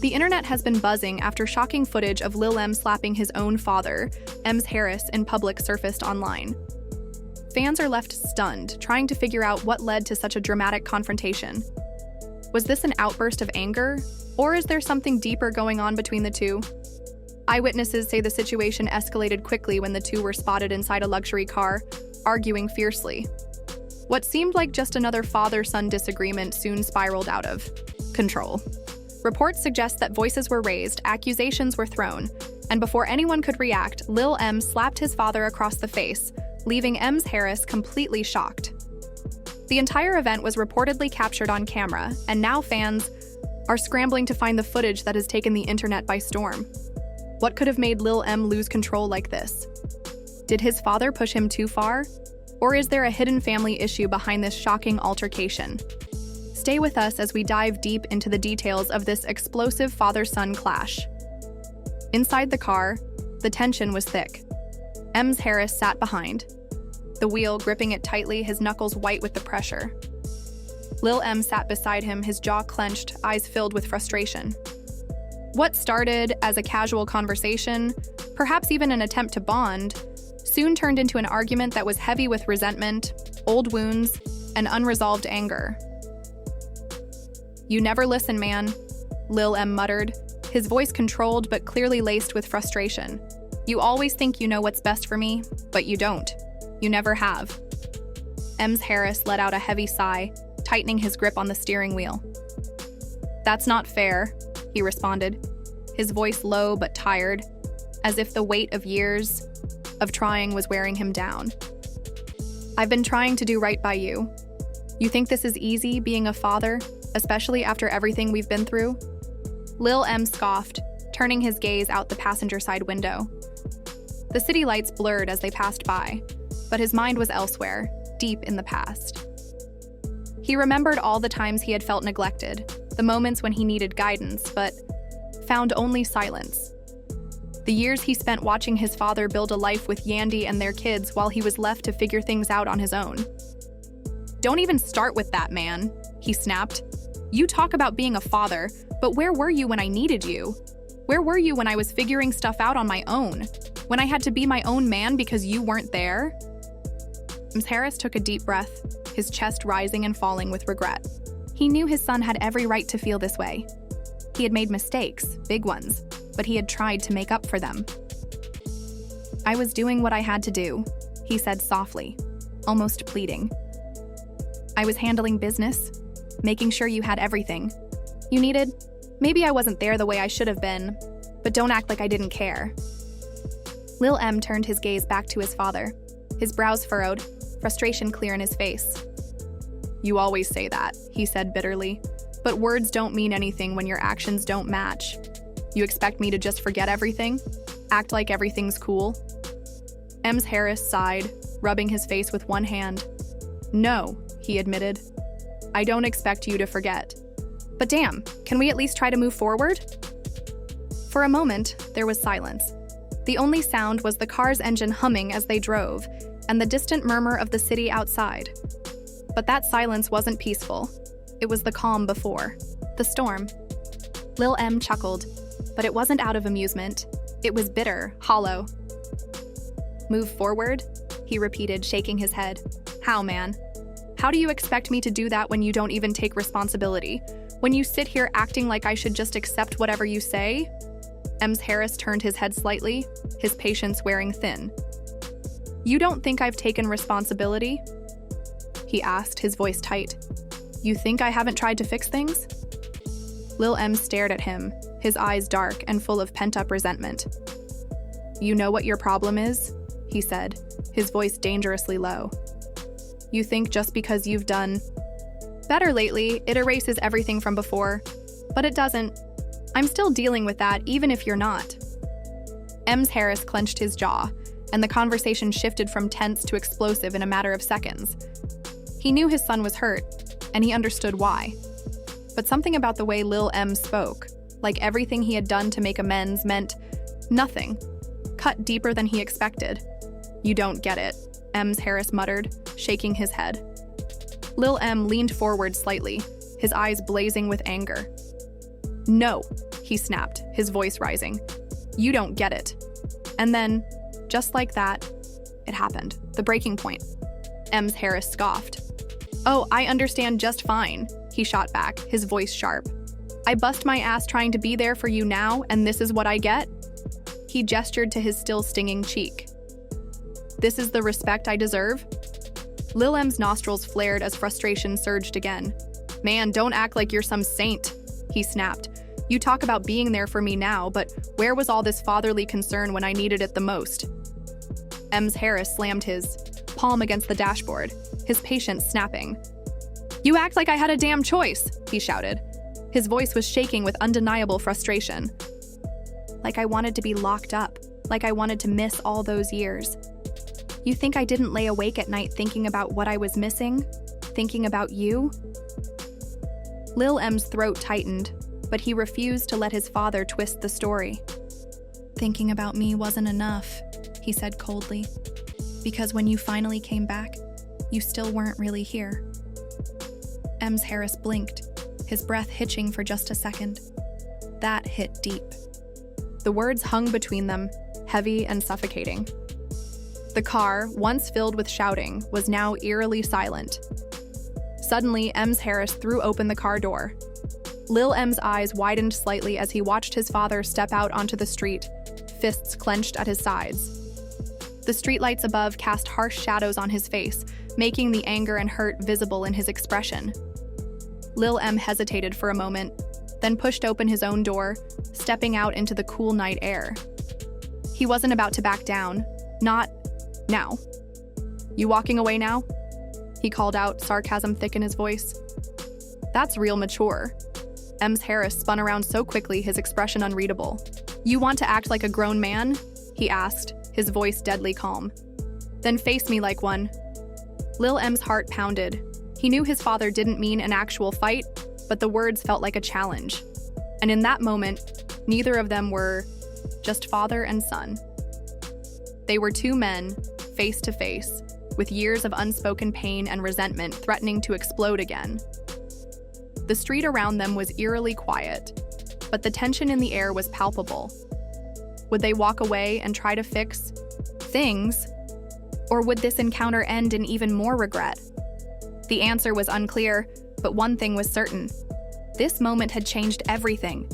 The internet has been buzzing after shocking footage of Lil M slapping his own father, Ems Harris, in public surfaced online. Fans are left stunned, trying to figure out what led to such a dramatic confrontation. Was this an outburst of anger, or is there something deeper going on between the two? Eyewitnesses say the situation escalated quickly when the two were spotted inside a luxury car, arguing fiercely. What seemed like just another father-son disagreement soon spiraled out of control. Reports suggest that voices were raised, accusations were thrown, and before anyone could react, Lil M slapped his father across the face, leaving Ems Harris completely shocked. The entire event was reportedly captured on camera, and now fans are scrambling to find the footage that has taken the internet by storm. What could have made Lil M lose control like this? Did his father push him too far? Or is there a hidden family issue behind this shocking altercation? Stay with us as we dive deep into the details of this explosive father-son clash. Inside the car, the tension was thick. Ems Harris sat behind, the wheel gripping it tightly, his knuckles white with the pressure. Lil M sat beside him, his jaw clenched, eyes filled with frustration. What started as a casual conversation, perhaps even an attempt to bond, soon turned into an argument that was heavy with resentment, old wounds, and unresolved anger. "You never listen, man," Lil M muttered, his voice controlled but clearly laced with frustration. "You always think you know what's best for me, but you don't. You never have." Ems Harris let out a heavy sigh, tightening his grip on the steering wheel. "That's not fair," he responded, his voice low but tired, as if the weight of years of trying was wearing him down. "I've been trying to do right by you. You think this is easy, being a father, especially after everything we've been through?" Lil M scoffed, turning his gaze out the passenger side window. The city lights blurred as they passed by, but his mind was elsewhere, deep in the past. He remembered all the times he had felt neglected, the moments when he needed guidance, but found only silence. The years he spent watching his father build a life with Yandy and their kids while he was left to figure things out on his own. "Don't even start with that, man," he snapped. "You talk about being a father, but where were you when I needed you? Where were you when I was figuring stuff out on my own? When I had to be my own man because you weren't there?" Ems Harris took a deep breath, his chest rising and falling with regret. He knew his son had every right to feel this way. He had made mistakes, big ones, but he had tried to make up for them. "I was doing what I had to do," he said softly, almost pleading. "I was handling business, making sure you had everything you needed. Maybe I wasn't there the way I should have been, but don't act like I didn't care." Lil M turned his gaze back to his father, his brows furrowed, frustration clear in his face. "You always say that," he said bitterly, "but words don't mean anything when your actions don't match. You expect me to just forget everything? Act like everything's cool?" Ems Harris sighed, rubbing his face with one hand. "No," he admitted. "I don't expect you to forget. But damn, can we at least try to move forward?" For a moment, there was silence. The only sound was the car's engine humming as they drove, and the distant murmur of the city outside. But that silence wasn't peaceful. It was the calm before, the storm. Lil M chuckled, but it wasn't out of amusement. It was bitter, hollow. "Move forward?" he repeated, shaking his head. "How, man? How do you expect me to do that when you don't even take responsibility? When you sit here acting like I should just accept whatever you say?" Ems Harris turned his head slightly, his patience wearing thin. "You don't think I've taken responsibility?" he asked, his voice tight. "You think I haven't tried to fix things?" Lil M stared at him, his eyes dark and full of pent-up resentment. "You know what your problem is?" he said, his voice dangerously low. "You think just because you've done better lately, it erases everything from before. But it doesn't. I'm still dealing with that, even if you're not." Ems Harris clenched his jaw, and the conversation shifted from tense to explosive in a matter of seconds. He knew his son was hurt, and he understood why. But something about the way Lil M spoke, like everything he had done to make amends, meant nothing, cut deeper than he expected. "You don't get it," Ems Harris muttered, shaking his head. Lil M leaned forward slightly, his eyes blazing with anger. "No," he snapped, his voice rising. You don't get it. And then, just like that, it happened. The breaking point. Ems Harris scoffed. Oh, I understand just fine, he shot back, his voice sharp. I bust my ass trying to be there for you now, and this is what I get? He gestured to his still stinging cheek. This is the respect I deserve? Lil M's nostrils flared as frustration surged again. Man, don't act like you're some saint, he snapped. You talk about being there for me now, but where was all this fatherly concern when I needed it the most? Ems Harris slammed his palm against the dashboard, his patience snapping. You act like I had a damn choice, he shouted. His voice was shaking with undeniable frustration. Like I wanted to be locked up, like I wanted to miss all those years. You think I didn't lay awake at night thinking about what I was missing? Thinking about you? Lil M's throat tightened, but he refused to let his father twist the story. Thinking about me wasn't enough, he said coldly, because when you finally came back, you still weren't really here. Ems Harris blinked, his breath hitching for just a second. That hit deep. The words hung between them, heavy and suffocating. The car, once filled with shouting, was now eerily silent. Suddenly, Ems Harris threw open the car door. Lil M's eyes widened slightly as he watched his father step out onto the street, fists clenched at his sides. The streetlights above cast harsh shadows on his face, making the anger and hurt visible in his expression. Lil M hesitated for a moment, then pushed open his own door, stepping out into the cool night air. He wasn't about to back down. Not now. You walking away now? He called out, sarcasm thick in his voice. That's real mature. Ems Harris spun around so quickly, his expression unreadable. You want to act like a grown man? He asked, his voice deadly calm. Then face me like one. Lil M's heart pounded. He knew his father didn't mean an actual fight, but the words felt like a challenge. And in that moment, neither of them were just father and son. They were two men, face to face, with years of unspoken pain and resentment threatening to explode again. The street around them was eerily quiet, but the tension in the air was palpable. Would they walk away and try to fix things? Or would this encounter end in even more regret? The answer was unclear, but one thing was certain. This moment had changed everything.